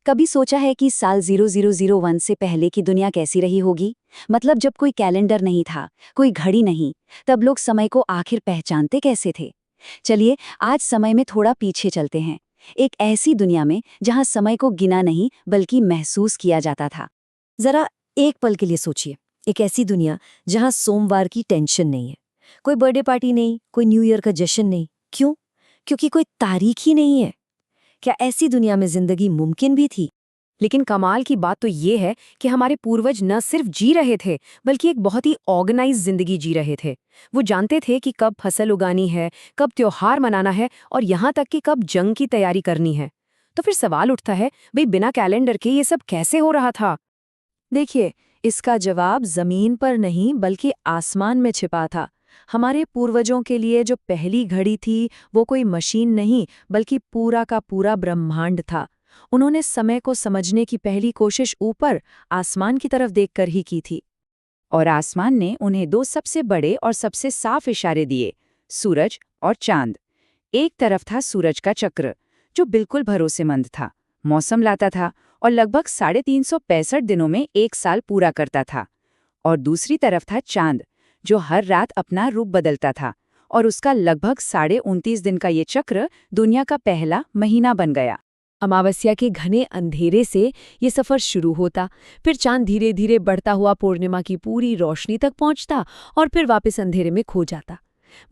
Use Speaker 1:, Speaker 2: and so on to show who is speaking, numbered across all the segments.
Speaker 1: कभी सोचा है कि साल 0001 से पहले की दुनिया कैसी रही होगी? मतलब जब कोई कैलेंडर नहीं था, कोई घड़ी नहीं, तब लोग समय को आखिर पहचानते कैसे थे? चलिए, आज समय में थोड़ा पीछे चलते हैं। एक ऐसी दुनिया में जहां समय को गिना नहीं बल्कि महसूस किया जाता था।
Speaker 2: जरा एक पल के लिए सोचिए, एक ऐसी दुनिया जहां सोमवार की टेंशन नहीं है, कोई बर्थडे पार्टी नहीं, कोई न्यू ईयर का जश्न नहीं। क्यों? क्योंकि कोई तारीख ही नहीं है। क्या ऐसी दुनिया में जिंदगी मुमकिन भी थी?
Speaker 3: लेकिन कमाल की बात तो ये है कि हमारे पूर्वज न सिर्फ जी रहे थे बल्कि एक बहुत ही ऑर्गेनाइज जिंदगी जी रहे थे। वो जानते थे कि कब फसल उगानी है, कब त्योहार मनाना है और यहाँ तक कि कब जंग की तैयारी करनी है। तो फिर सवाल उठता है, भाई बिना कैलेंडर के ये सब कैसे हो रहा था?
Speaker 4: देखिए, इसका जवाब जमीन पर नहीं बल्कि आसमान में छिपा था। हमारे पूर्वजों के लिए जो पहली घड़ी थी वो कोई मशीन नहीं बल्कि पूरा का पूरा ब्रह्मांड था। उन्होंने समय को समझने की पहली कोशिश ऊपर आसमान की तरफ देखकर ही की थी।
Speaker 5: और आसमान ने उन्हें दो सबसे बड़े और सबसे साफ इशारे दिए, सूरज और चांद। एक तरफ था सूरज का चक्र, जो बिल्कुल भरोसेमंद था, मौसम लाता था और लगभग 365 दिनों में एक साल पूरा करता था। और दूसरी तरफ था चांद, जो हर रात अपना रूप बदलता था और उसका लगभग 29.5 दिन का ये चक्र दुनिया का पहला महीना बन गया।
Speaker 3: अमावस्या के घने अंधेरे से ये सफर शुरू होता, फिर चांद धीरे धीरे बढ़ता हुआ पूर्णिमा की पूरी रोशनी तक पहुंचता और फिर वापस अंधेरे में खो जाता।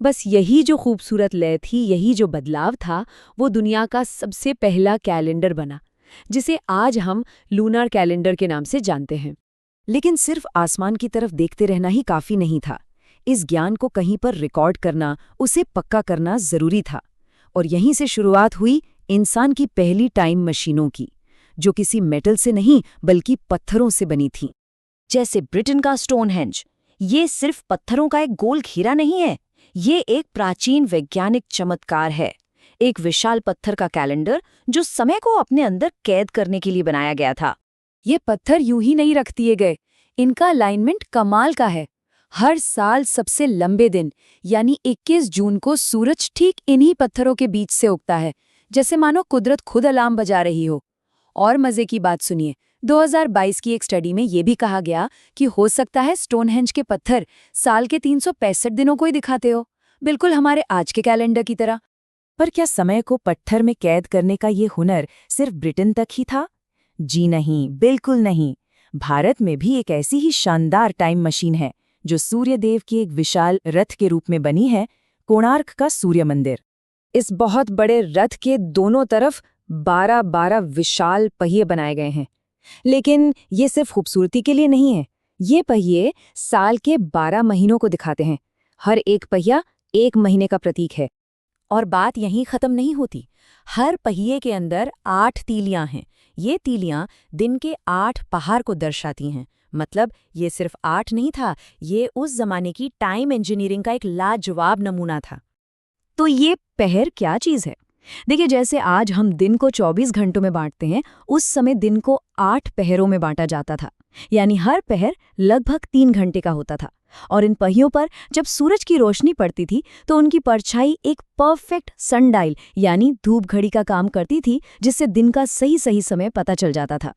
Speaker 3: बस यही जो खूबसूरत लय थी, यही जो बदलाव था, वो दुनिया का सबसे पहला कैलेंडर बना, जिसे आज हम लूनर कैलेंडर के नाम से जानते हैं।
Speaker 2: लेकिन सिर्फ आसमान की तरफ देखते रहना ही काफी नहीं था। इस ज्ञान को कहीं पर रिकॉर्ड करना, उसे पक्का करना जरूरी था। और यहीं से शुरुआत हुई इंसान की पहली टाइम मशीनों की, जो किसी मेटल से नहीं बल्कि पत्थरों से बनी थीं। जैसे ब्रिटेन का स्टोनहेंज, ये सिर्फ पत्थरों का एक गोल घेरा नहीं है, ये एक प्राचीन वैज्ञानिक चमत्कार है। एक विशाल पत्थर का कैलेंडर जो समय को अपने अंदर कैद करने के लिए बनाया गया था।
Speaker 4: ये पत्थर यूं ही नहीं रख दिए गए, इनका अलाइनमेंट कमाल का है। हर साल सबसे लंबे दिन यानी 21 जून को सूरज ठीक इन्हीं पत्थरों के बीच से उगता है, जैसे मानो कुदरत खुद अलार्म बजा रही हो। और मजे की बात सुनिए, 2022 की एक स्टडी में ये भी कहा गया कि हो सकता है स्टोनहेंज के पत्थर साल के 365 दिनों को ही दिखाते हो, बिल्कुल हमारे आज के कैलेंडर की तरह।
Speaker 2: पर क्या समय को पत्थर में कैद करने का ये हुनर सिर्फ ब्रिटेन तक ही था? जी नहीं, बिल्कुल नहीं। भारत में भी एक ऐसी ही शानदार टाइम मशीन है, जो सूर्यदेव की एक विशाल रथ के रूप में बनी है, कोणार्क का सूर्य मंदिर।
Speaker 3: इस बहुत बड़े रथ के दोनों तरफ 12-12 विशाल पहिए बनाए गए हैं। लेकिन ये सिर्फ खूबसूरती के लिए नहीं है, ये पहिए साल के 12 महीनों को दिखाते हैं। हर एक पहिया एक महीने का प्रतीक है।
Speaker 2: और बात यहीं खत्म नहीं होती। हर पहिए के अंदर 8 तीलियां हैं। ये तीलियां दिन के 8 पहाड़ को दर्शाती हैं। मतलब ये सिर्फ 8 नहीं था, ये उस जमाने की टाइम इंजीनियरिंग का एक लाजवाब नमूना था। तो ये पहर क्या चीज़ है? देखिए, जैसे आज हम दिन को 24 घंटों में बांटते हैं, उस समय दिन को 8 पहरों में बांटा जाता था। यानी हर पहर लगभग 3 घंटे का होता था। और इन पहियों पर जब सूरज की रोशनी पड़ती थी तो उनकी परछाई एक परफेक्ट सनडायल यानी धूप घड़ी का काम करती थी, जिससे दिन का सही सही समय पता चल जाता था।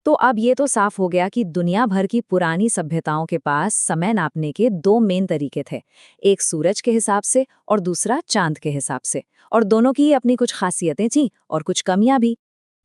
Speaker 1: तो अब ये तो साफ हो गया कि दुनिया भर की पुरानी सभ्यताओं के पास समय नापने के दो मेन तरीके थे, एक सूरज के हिसाब से और दूसरा चांद के हिसाब से। और दोनों की अपनी कुछ खासियतें थीं और कुछ कमियां भी।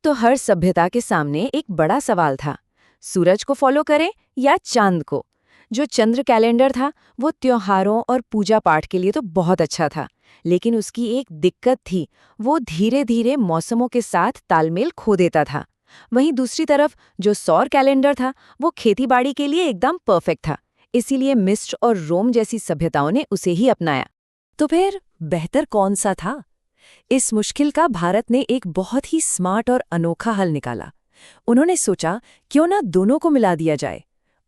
Speaker 3: तो हर सभ्यता के सामने एक बड़ा सवाल था, सूरज को फॉलो करें या चांद को? जो चंद्र कैलेंडर था वो त्योहारों और पूजा पाठ के लिए तो बहुत अच्छा था, लेकिन उसकी एक दिक्कत थी, वो धीरे धीरे मौसमों के साथ तालमेल खो देता था। वहीं दूसरी तरफ जो सौर कैलेंडर था वो खेतीबाड़ी के लिए एकदम परफेक्ट था, इसीलिए मिस्र और रोम जैसी सभ्यताओं ने उसे ही अपनाया।
Speaker 2: तो फिर बेहतर कौन सा था? इस मुश्किल का भारत ने एक बहुत ही स्मार्ट और अनोखा हल निकाला। उन्होंने सोचा, क्यों ना दोनों को मिला दिया जाए।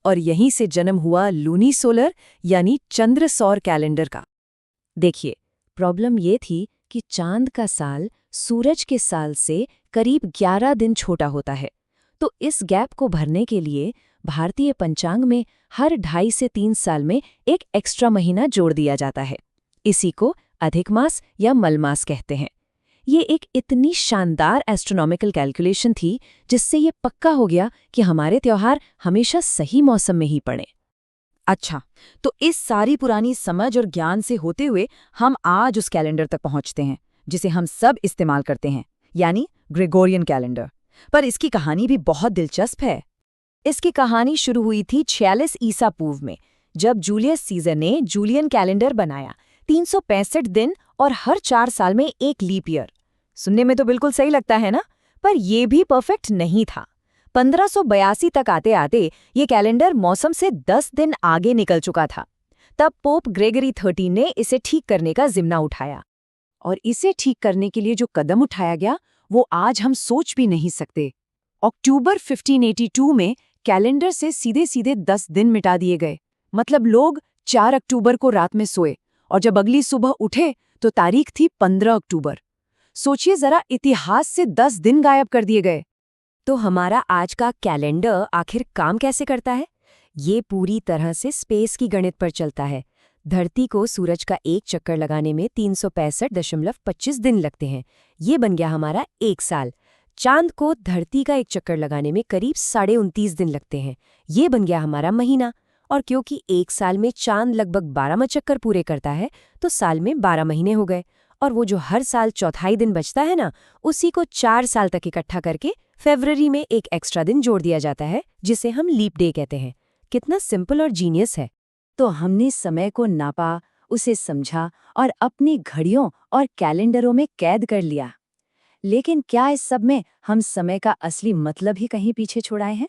Speaker 2: और यहीं से जन्म हुआ लूनी सोलर यानी चंद्र सौर कैलेंडर का। देखिए, प्रॉब्लम ये थी कि चांद का साल सूरज के साल से करीब 11 दिन छोटा होता है। तो इस गैप को भरने के लिए भारतीय पंचांग में हर 2.5 से 3 साल में एक एक्स्ट्रा महीना जोड़ दिया जाता है। इसी को अधिक मास या मलमास कहते हैं। ये एक इतनी शानदार एस्ट्रोनॉमिकल कैलकुलेशन थी जिससे ये पक्का हो गया कि हमारे त्योहार हमेशा सही मौसम में ही पड़े।
Speaker 5: अच्छा, तो इस सारी पुरानी समझ और ज्ञान से होते हुए हम आज उस कैलेंडर तक पहुंचते हैं जिसे हम सब इस्तेमाल करते हैं, यानी ग्रेगोरियन कैलेंडर। पर इसकी कहानी भी बहुत दिलचस्प है। इसकी कहानी शुरू हुई थी 46 ईसा पूर्व में, जब जूलियस सीजर ने जूलियन कैलेंडर बनाया। 365 दिन और हर 4 साल में एक लीप ईयर। सुनने में तो बिल्कुल सही लगता है ना, पर यह भी परफेक्ट नहीं था। 1582 तक आते आते ये कैलेंडर मौसम से 10 दिन आगे निकल चुका था। तब पोप ग्रेगरी 13 ने इसे ठीक करने का जिम्मा उठाया।
Speaker 4: और इसे ठीक करने के लिए जो कदम उठाया गया वो आज हम सोच भी नहीं सकते। अक्टूबर 1582 में कैलेंडर से सीधे सीधे 10 दिन मिटा दिए गए। मतलब लोग 4 अक्टूबर को रात में सोए और जब अगली सुबह उठे तो तारीख थी 15 अक्टूबर। सोचिए जरा, इतिहास से 10 दिन गायब कर दिए गए।
Speaker 2: तो हमारा आज का कैलेंडर आखिर काम कैसे करता है? ये पूरी तरह से स्पेस की गणित पर चलता है। धरती को सूरज का एक चक्कर लगाने में 365.25 दिन लगते हैं। ये बन गया हमारा एक साल। चांद को धरती का एक चक्कर लगाने में करीब 29.5 दिन लगते हैं। ये बन गया हमारा महीना। और क्योंकि एक साल में चांद लगभग 12वां चक्कर पूरे करता है, तो साल में 12 महीने हो गए। और वो जो हर साल चौथाई दिन बचता है ना, उसी को 4 साल तक इकट्ठा करके फरवरी में एक एक्स्ट्रा दिन जोड़ दिया जाता है, जिसे हम लीप डे कहते हैं। कितना सिंपल और जीनियस है।
Speaker 1: तो हमने समय को नापा, उसे समझा और अपनी घड़ियों और कैलेंडरों में कैद कर लिया। लेकिन क्या इस सब में हम समय का असली मतलब ही कहीं पीछे छोड़ाए हैं?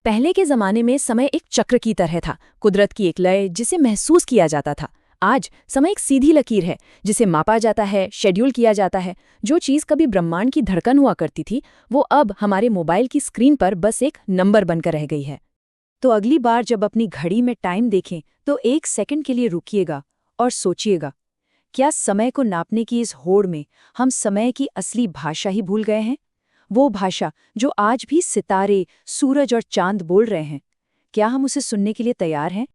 Speaker 2: पहले के जमाने में समय एक चक्र की तरह था, कुदरत की एक लय जिसे महसूस किया जाता था। आज समय एक सीधी लकीर है जिसे मापा जाता है, शेड्यूल किया जाता है। जो चीज़ कभी ब्रह्मांड की धड़कन हुआ करती थी, वो अब हमारे मोबाइल की स्क्रीन पर बस एक नंबर बनकर रह गई है।
Speaker 4: तो अगली बार जब अपनी घड़ी में टाइम देखें तो 1 सेकंड के लिए रुकिएगा और सोचिएगा, क्या समय को नापने की इस होड़ में हम समय की असली भाषा ही भूल गए हैं? वो भाषा जो आज भी सितारे, सूरज और चांद बोल रहे हैं। क्या हम उसे सुनने के लिए तैयार हैं?